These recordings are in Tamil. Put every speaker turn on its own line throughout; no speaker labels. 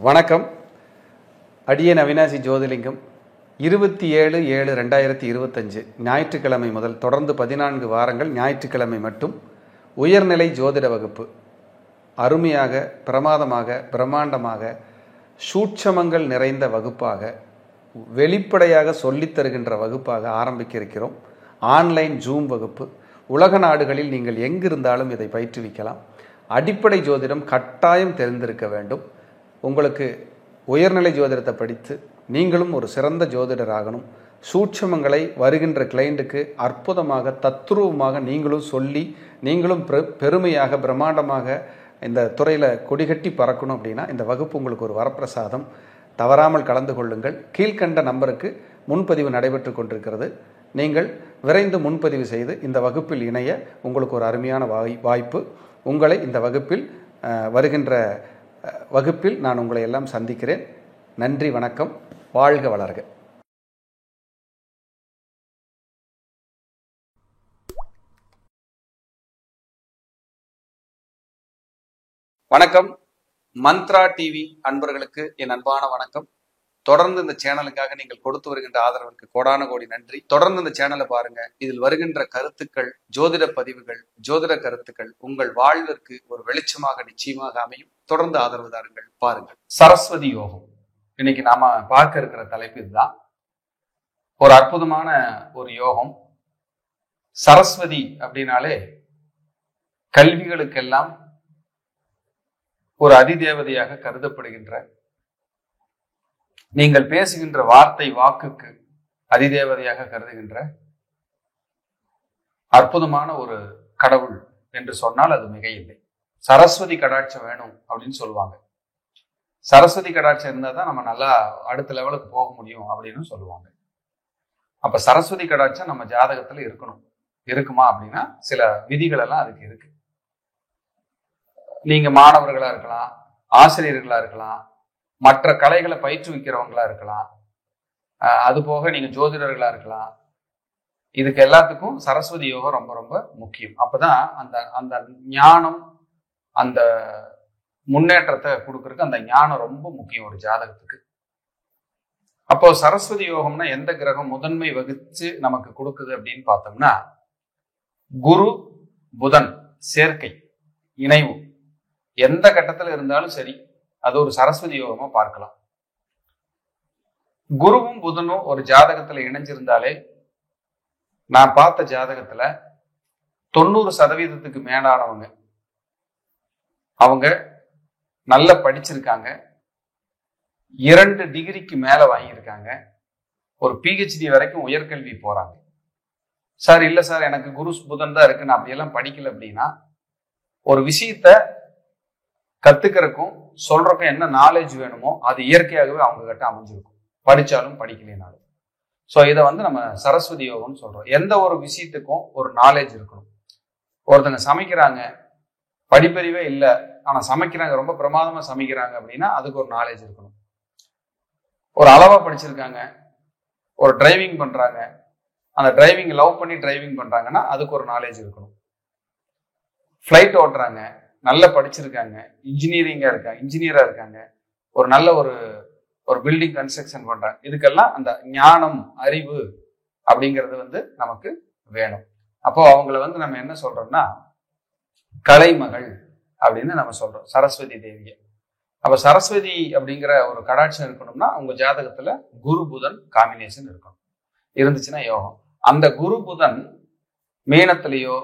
வணக்கம். அடியேன் அவினாசி ஜோதிலிங்கம். 27/7/2025 ஞாயிற்றுக்கிழமை முதல் தொடர்ந்து 14 வாரங்கள் ஞாயிற்றுக்கிழமை மட்டும் உயர்நிலை ஜோதிட வகுப்பு அருமையாக, பிரமாதமாக, பிரம்மாண்டமாக, சூட்சமங்கள் நிறைந்த வகுப்பாக, வெளிப்படையாக சொல்லித் தருகின்ற வகுப்பாக ஆரம்பிக்க இருக்கிறோம். ஆன்லைன் ஜூம் வகுப்பு. உலக நாடுகளில் நீங்கள் எங்கிருந்தாலும் இதை பயிற்றுவிக்கலாம். அடிப்படை ஜோதிடம் கட்டாயம் தெரிந்திருக்க வேண்டும். உங்களுக்கு உயர்நிலை ஜோதிடத்தை படித்து நீங்களும் ஒரு சிறந்த ஜோதிடர் ஆகணும். சூட்சமங்களை வருகின்ற கிளைண்ட்டுக்கு அற்புதமாக, தத்ரூபமாக நீங்களும் சொல்லி, நீங்களும் பெருமையாக, பிரம்மாண்டமாக இந்த துறையில் கொடிகட்டி பறக்கணும் அப்படின்னா இந்த வகுப்பு உங்களுக்கு ஒரு வரப்பிரசாதம். தவறாமல் கலந்து கொள்ளுங்கள். கீழ்கண்ட நம்பருக்கு முன்பதிவு நடைபெற்று கொண்டிருக்கிறது. நீங்கள் விரைந்து முன்பதிவு செய்து இந்த வகுப்பில் இணைய உங்களுக்கு ஒரு அருமையான வாய்ப்பு. உங்களை இந்த வகுப்பில் வருகின்ற வகுப்பில் நான் உங்களை எல்லாம் சந்திக்கிறேன். நன்றி, வணக்கம். வாழ்க வளர்க. வணக்கம். மந்த்ரா டிவி அன்பர்களுக்கு என் அன்பான வணக்கம். தொடர்ந்து இந்த சேனலுக்காக நீங்கள் கொடுத்து வருகின்ற ஆதரவுக்கு கோடான கோடி நன்றி. தொடர்ந்து இந்த சேனலை பாருங்க. இதில் வருகின்ற கருத்துக்கள், ஜோதிட பதிவுகள், ஜோதிட கருத்துக்கள் உங்கள் வாழ்விற்கு ஒரு வெளிச்சமாக நிச்சயமாக அமையும். தொடர்ந்து ஆதரவு தாருங்கள். பாருங்கள். சரஸ்வதி யோகம். இன்னைக்கு நாம பார்க்க இருக்கிற தலைப்பு இதுதான். ஒரு அற்புதமான ஒரு யோகம். சரஸ்வதி அப்படின்னாலே கல்விகளுக்கெல்லாம் ஒரு அதிதேவதையாக கருதப்படுகின்ற, நீங்கள் பேசுகின்ற வார்த்தை வாக்குக்கு அதிதேவதையாக கருதுகின்ற அற்புதமான ஒரு கடவுள் என்று சொன்னால் அது மிக இல்லை. சரஸ்வதி கடாட்சம் வேணும் அப்படின்னு சொல்லுவாங்க. சரஸ்வதி கடாட்சம் இருந்தா தான் நம்ம நல்லா அடுத்த லெவலுக்கு போக முடியும் அப்படின்னு சொல்லுவாங்க. அப்ப சரஸ்வதி கடாட்சம் நம்ம ஜாதகத்துல இருக்கணும். இருக்குமா அப்படின்னா சில விதிகள் எல்லாம் அதுக்கு இருக்கு. நீங்க மாணவர்களா இருக்கலாம், ஆசிரியர்களா இருக்கலாம், மற்ற கலைகளை பயிற்றுவிக்கிறவங்களா இருக்கலாம், அது போக நீங்க ஜோதிடர்களா இருக்கலாம். இதுக்கு எல்லாத்துக்கும் சரஸ்வதி யோகம் ரொம்ப ரொம்ப முக்கியம். அப்பதான் அந்த அந்த ஞானம், அந்த முன்னேற்றத்தை கொடுக்கறதுக்கு அந்த ஞானம் ரொம்ப முக்கியம் ஒரு ஜாதகத்துக்கு. அப்போ சரஸ்வதி யோகம்னா எந்த கிரகம் முதன்மை வகிச்சு நமக்கு கொடுக்குது அப்படின்னு பார்த்தோம்னா, குரு புதன் சேர்க்கை, இணைவு எந்த கட்டத்துல இருந்தாலும் சரி அது ஒரு சரஸ்வதி யோகமா பார்க்கலாம். குருவும் புதனும் ஒரு ஜாதகத்துல இணைஞ்சிருந்தாலே, நான் பார்த்த ஜாதகத்துல 90% மேலானவங்க அவங்க நல்லா படிச்சிருக்காங்க, 2 டிகிரிக்கு மேல வாங்கியிருக்காங்க, ஒரு PhD வரைக்கும் உயர்கல்வி போறாங்க. சார் இல்ல சார் எனக்கு குரு புதன் தான் இருக்கு, நான் அப்படியெல்லாம் படிக்கல அப்படின்னா, ஒரு விஷயத்த கத்துக்கிறதுக்கும் சொல்றதுக்கும் என்ன நாலேஜ் வேணுமோ அது இயற்கையாகவே அவங்க கிட்ட அமைஞ்சிருக்கும், படிச்சாலும் படிக்கலைனாலும். ஸோ இதை நம்ம சரஸ்வதி யோகம்னு சொல்றோம். எந்த ஒரு விஷயத்துக்கும் ஒரு நாலேஜ் இருக்கணும். ஒருத்தங்க சமைக்கிறாங்க, படிப்பறிவே இல்லை, ஆனா சமைக்கிறாங்க, ரொம்ப பிரமாதமா சமைக்கிறாங்க அப்படின்னா அதுக்கு ஒரு நாலேஜ் இருக்கணும். ஒரு அளவா படிச்சிருக்காங்க, ஒரு டிரைவிங் பண்றாங்க, அந்த டிரைவிங் லவ் பண்ணி டிரைவிங் பண்றாங்கன்னா அதுக்கு ஒரு நாலேஜ் இருக்கணும். ஃபிளைட் ஓட்டுறாங்க, நல்லா படிச்சிருக்காங்க, இன்ஜினியரா இருக்காங்க, ஒரு நல்ல ஒரு பில்டிங் கன்ஸ்ட்ரக்ஷன் பண்றாங்க, இதுக்கெல்லாம் அந்த ஞானம், அறிவு அப்படிங்கிறது நமக்கு வேணும். அப்போ அவங்கள நம்ம என்ன சொல்றோம்னா கலைமகள் அப்படின்னு நம்ம சொல்றோம், சரஸ்வதி தேவியை. அப்ப சரஸ்வதி அப்படிங்கிற ஒரு கடாட்சம் இருக்கணும்னா உங்க ஜாதகத்துல குரு புதன் காம்பினேஷன் இருக்கணும். இருந்துச்சுன்னா யோகம். அந்த குரு புதன் மீனத்திலேயோ,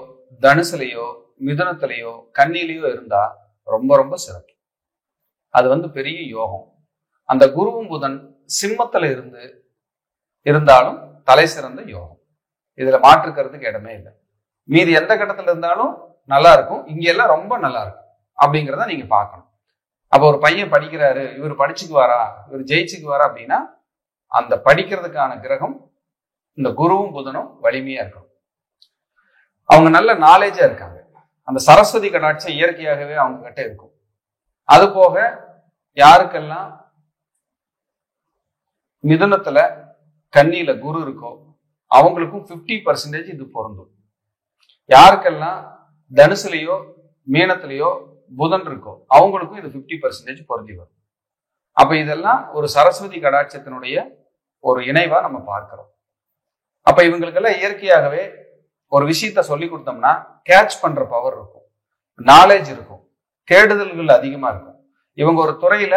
தனுசுலையோ, மிதுனத்திலேயோ, கன்னியிலையோ இருந்தா ரொம்ப ரொம்ப சிறப்பு. அது பெரிய யோகம். அந்த குருவும் புதன் சிம்மத்துல இருந்தாலும் தலை சிறந்த யோகம். இதுல மாற்றுக்கிறதுக்கு இடமே இல்லை. மீதி எந்த கட்டத்துல இருந்தாலும் நல்லா இருக்கும், இங்க எல்லாம் ரொம்ப நல்லா இருக்கும் அப்படிங்கிறத நீங்க பார்க்கணும். அப்ப ஒரு பையன் படிக்கிறாரு, இவர் படிச்சுக்குவாரா, இவர் ஜெயிச்சுக்குவாரா அப்படின்னா அந்த படிக்கிறதுக்கான கிரகம் இந்த குருவும் புதனும் வலிமையா இருக்கணும். அவங்க நல்ல நாலேஜா இருக்காங்க, அந்த சரஸ்வதி கடாட்சம் இயற்கையாகவே அவங்க கிட்ட இருக்கும். அது போக யாருக்கெல்லாம் மிதுனத்துல கன்னியில குரு இருக்கோ அவங்களுக்கும் 50% இது பொருந்தும். யாருக்கெல்லாம் தனுசுலையோ மீனத்திலேயோ புதன் இருக்கோ அவங்களுக்கும் இது 50% பொருந்தி வரும். அப்ப இதெல்லாம் ஒரு சரஸ்வதி கடாட்சத்தினுடைய ஒரு இணைவா நம்ம பார்க்கிறோம். அப்ப இவங்களுக்கெல்லாம் இயற்கையாகவே ஒரு விஷயத்த சொல்லி கொடுத்தோம்னா கேட்ச் பண்ற பவர் இருக்கும், நாலேஜ் இருக்கும், தேடுதல்கள் அதிகமா இருக்கும். இவங்க ஒரு துறையில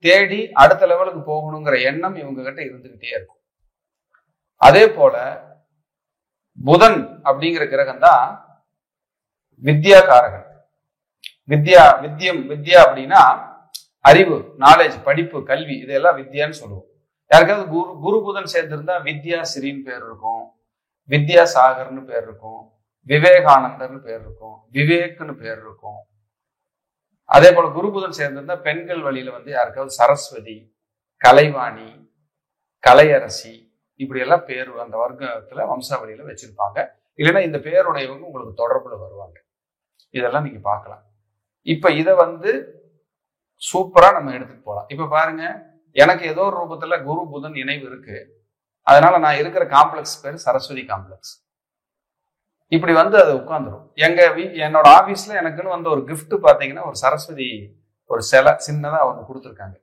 தேடி அடுத்த லெவலுக்கு போகணுங்கிற எண்ணம் இவங்க கிட்ட இருந்துகிட்டே இருக்கும். அதே போல புதன் அப்படிங்கிற கிரகம் தான் வித்யா காரகன். வித்யா அப்படின்னா அறிவு, நாலேஜ், படிப்பு, கல்வி, இதெல்லாம் வித்யான்னு சொல்லுவோம். யாருக்காவது குரு புதன் சேர்ந்திருந்தா வித்யா ஸ்ரீன்னு பேர் இருக்கும், வித்யா சாகர்னு பேர் இருக்கும், விவேகானந்தர்னு பேர் இருக்கும், விவேக்னு பேர் இருக்கும். அதே போல குரு புதன் சேர்ந்திருந்தா பெண்கள் வழியில வந்து யாருக்காவது சரஸ்வதி, கலைவாணி, கலையரசி, இப்படி எல்லாம் பேர் அந்த வர்க்கத்துல வம்சாவளியில வச்சிருப்பாங்க. இல்லைன்னா இந்த பேருடையவங்க உங்களுக்கு தொடர்புல வருவாங்க. இதெல்லாம் நீங்க பார்க்கலாம். இப்ப இதை வந்து சூப்பரா நம்ம எடுத்துட்டு போகலாம். இப்ப பாருங்க, எனக்கு ஏதோ ஒரு ரூபத்துல குரு புதன் இணைவு இருக்கு, அதனால நான் இருக்கிற காம்ப்ளெக்ஸ் பேர் சரஸ்வதி காம்ப்ளெக்ஸ். இப்படி வந்து அது உட்காந்துரும். என்னோட ஆபீஸ்ல எனக்குன்னு வந்து ஒரு கிஃப்ட் பாத்தீங்கன்னா ஒரு சரஸ்வதி ஒரு சிலை சின்னதா அவங்க கொடுத்துருக்காங்க,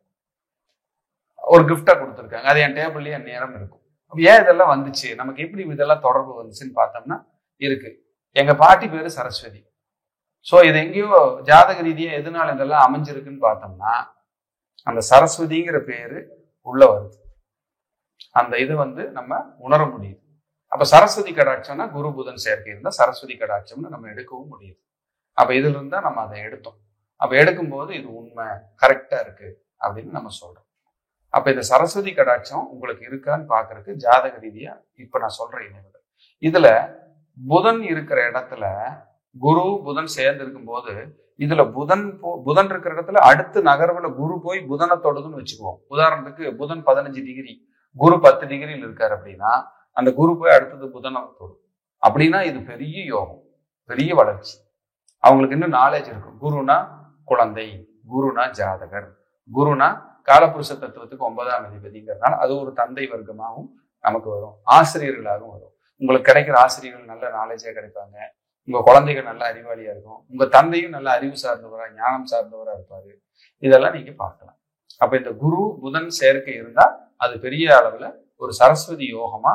ஒரு கிஃப்டா கொடுத்துருக்காங்க. அது என் டேபிள்லயே என் நேரம் இருக்கும். ஏன் இதெல்லாம் வந்துச்சு, நமக்கு எப்படி இதெல்லாம் தொடர்பு வந்துச்சுன்னு பார்த்தோம்னா இருக்கு. எங்க பாட்டி பேரு சரஸ்வதி. சோ இது எங்கேயோ ஜாதக ரீதியா எதனால இதெல்லாம் அமைஞ்சிருக்குன்னு பார்த்தோம்னா அந்த சரஸ்வதிங்கிற பேரு உள்ள வருது. அந்த இது வந்து நம்ம உணர முடியுது. அப்ப சரஸ்வதி கடாட்சம்னா குரு புதன் சேர்க்கை இருந்தா சரஸ்வதி கடாட்சம்னு நம்ம எடுக்கவும் முடியுது. அப்ப இதுல இருந்தா நம்ம அதை எடுத்தோம். அப்ப எடுக்கும்போது இது உண்மை, கரெக்டா இருக்கு அப்படின்னு நம்ம சொல்றோம். அப்ப இந்த சரஸ்வதி கடாட்சம் உங்களுக்கு இருக்கான்னு பாக்குறதுக்கு ஜாதக ரீதியா இப்ப நான் சொல்ற இணைவுகள். இதுல புதன் இருக்கிற இடத்துல குரு புதன் சேர்ந்து இருக்கும் போது இதுல புதன் இருக்கிற இடத்துல அடுத்த நகர்வுல குரு போய் புதனை தொடுதுன்னு வச்சுக்குவோம். உதாரணத்துக்கு புதன் 15 டிகிரி, குரு 10 டிகிரியில் இருக்காரு அப்படின்னா அந்த குரு போய் அடுத்தது புதனை தொடும். அப்படின்னா இது பெரிய யோகம், பெரிய வளர்ச்சி. அவங்களுக்கு இன்னும் நாலேஜ் இருக்கும். குருனா குழந்தை, குருனா ஜாதகர், குருனா காலபுருஷ தத்துவத்துக்கு 9ஆம் அதிபதிங்கிறதுனால அது ஒரு தந்தை வர்க்கமாகவும் நமக்கு வரும், ஆசிரியர்களாகவும் வரும். உங்களுக்கு கிடைக்கிற ஆசிரியர்கள் நல்ல நாலேஜா கிடைப்பாங்க, உங்க குழந்தைகள் நல்ல அறிவாளியா இருக்கும், உங்க தந்தையும் நல்ல அறிவு சார்ந்தவரா ஞானம் சார்ந்தவரா இருப்பாரு. இதெல்லாம் நீங்க பார்க்கலாம். அப்ப இந்த குரு புதன் சேர்க்கை இருந்தா அது பெரிய அளவுல ஒரு சரஸ்வதி யோகமா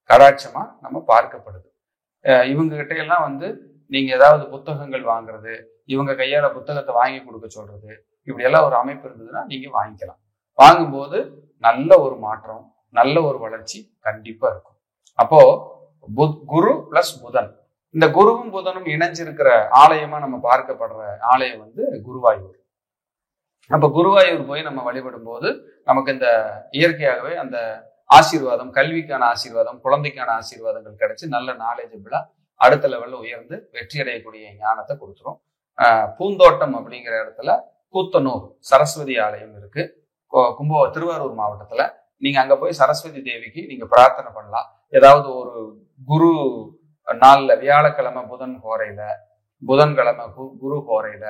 கடாட்சமா நம்ம பார்க்கப்படுது. இவங்க கிட்ட எல்லாம் வந்து நீங்க ஏதாவது புத்தகங்கள் வாங்குறது, இவங்க கையால புத்தகத்தை வாங்கி கொடுக்க சொல்றது, இப்படி எல்லாம் ஒரு அமைப்பு இருந்ததுன்னா நீங்க வாங்கிக்கலாம். வாங்கும்போது நல்ல ஒரு மாற்றம், நல்ல ஒரு வளர்ச்சி கண்டிப்பா இருக்கும். அப்போ குரு பிளஸ் புதன், இந்த குருவும் புதனும் இணைஞ்சிருக்கிற ஆலயமா நம்ம பார்க்கப்படுற ஆலயம் வந்து குருவாயூர். அப்ப குருவாயூர் போய் நம்ம வழிபடும் போது நமக்கு இந்த இயற்கையாகவே அந்த ஆசீர்வாதம், கல்விக்கான ஆசீர்வாதம், குழந்தைக்கான ஆசீர்வாதங்கள் கிடைச்சு நல்ல நாலேஜபிளா அடுத்த லெவல்ல உயர்ந்து வெற்றி அடையக்கூடிய ஞானத்தை கொடுத்துரும். பூந்தோட்டம் அப்படிங்கிற இடத்துல கூத்தனூர் சரஸ்வதி ஆலயம் இருக்கு, திருவாரூர் மாவட்டத்துல. நீங்க அங்க போய் சரஸ்வதி தேவிக்கு நீங்க பிரார்த்தனை பண்ணலாம். ஏதாவது ஒரு குரு நாள்ல, வியாழக்கிழமை புதன் ஹோரையில, புதன்கிழமை குரு ஹோரையில,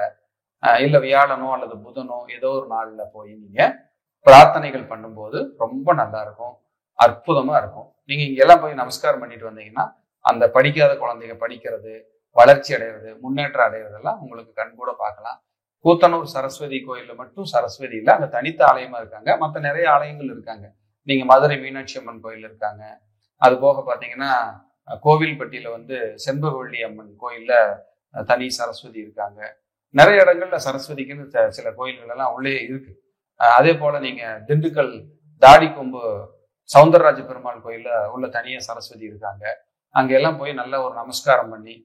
இல்ல வியாழனோ அல்லது புதனோ ஏதோ ஒரு நாள்ல போய் நீங்க பிரார்த்தனைகள் பண்ணும்போது ரொம்ப நல்லா இருக்கும், அற்புதமா இருக்கும். நீங்க இங்க எல்லாம் போய் நமஸ்காரம் பண்ணிட்டு வந்தீங்கன்னா அந்த படிக்காத குழந்தைங்க படிக்கிறது, வளர்ச்சி அடைகிறது, முன்னேற்றம் அடைகிறதெல்லாம் உங்களுக்கு கண்கூட பார்க்கலாம். கூத்தனூர் சரஸ்வதி கோயில்ல மட்டும் சரஸ்வதி இல்லை, அங்க தனித்த ஆலயமா இருக்காங்க. மற்ற நிறைய ஆலயங்கள் இருக்காங்க. நீங்க மதுரை மீனாட்சி அம்மன் கோயில் இருக்காங்க. அது போக பாத்தீங்கன்னா கோவில்பட்டியில வந்து செண்பகவள்ளி அம்மன் கோயில்ல தனி சரஸ்வதி இருக்காங்க. நிறைய இடங்கள்ல சரஸ்வதிக்குன்னு சில கோயில்கள் எல்லாம் உள்ளே இருக்கு. அதே போல நீங்க திண்டுக்கல் தாடிக்கொம்பு சவுந்தரராஜ பெருமாள் கோயில்ல உள்ள தனியா சரஸ்வதி இருக்காங்க. அங்க எல்லாம் போய் நல்ல ஒரு நமஸ்காரம் பண்ணி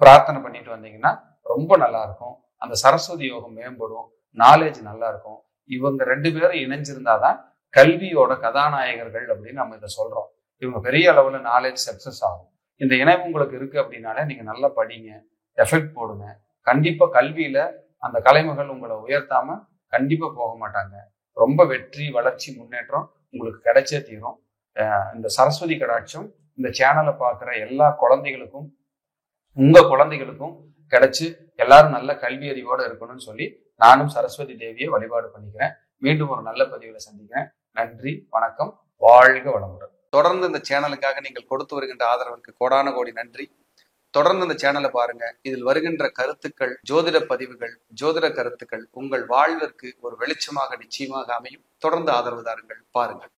பிரார்த்தனை பண்ணிட்டு வந்தீங்கன்னா ரொம்ப நல்லா இருக்கும். அந்த சரஸ்வதி யோகம் மேம்படும், நாலேஜ் நல்லா இருக்கும். இவங்க 2 பேரும் இணைஞ்சிருந்தாதான் கல்வியோட கதாநாயகர்கள் அப்படின்னு நம்ம இதை சொல்றோம். இவங்க பெரிய அளவுல நாலேஜ் சக்சஸ் ஆகும். இந்த இணைவு உங்களுக்கு இருக்கு அப்படின்னாலே நீங்க நல்லா படிங்க, எஃபெக்ட் போடுங்க. கண்டிப்பா கல்வியில அந்த கலைமகள் உங்களை உயர்த்தாம கண்டிப்பா போக மாட்டாங்க. ரொம்ப வெற்றி, வளர்ச்சி, முன்னேற்றம் உங்களுக்கு கிடைச்சே தீரும். இந்த சரஸ்வதி கடாட்சம் இந்த சேனலை பார்க்குற எல்லா குழந்தைகளுக்கும், உங்க குழந்தைகளுக்கும் கிடைச்சு எல்லாரும் நல்ல கல்வி அறிவோடு இருக்கணும்னு சொல்லி நானும் சரஸ்வதி தேவியை வழிபாடு பண்ணிக்கிறேன். மீண்டும் ஒரு நல்ல பதிவுல சந்திக்கிறேன். நன்றி, வணக்கம், வாழ்க வளமுடன். தொடர்ந்து இந்த சேனலுக்காக நீங்கள் கொடுத்து வருகின்ற ஆதரவிற்கு கோடான கோடி நன்றி. தொடர்ந்து இந்த சேனலை பாருங்க. இதில் வருகின்ற கருத்துக்கள், ஜோதிட பதிவுகள், ஜோதிட கருத்துக்கள் உங்கள் வாழ்விற்கு ஒரு வெளிச்சமாக நிச்சயமாக அமையும். தொடர்ந்து ஆதரவு தாருங்கள். பாருங்கள்.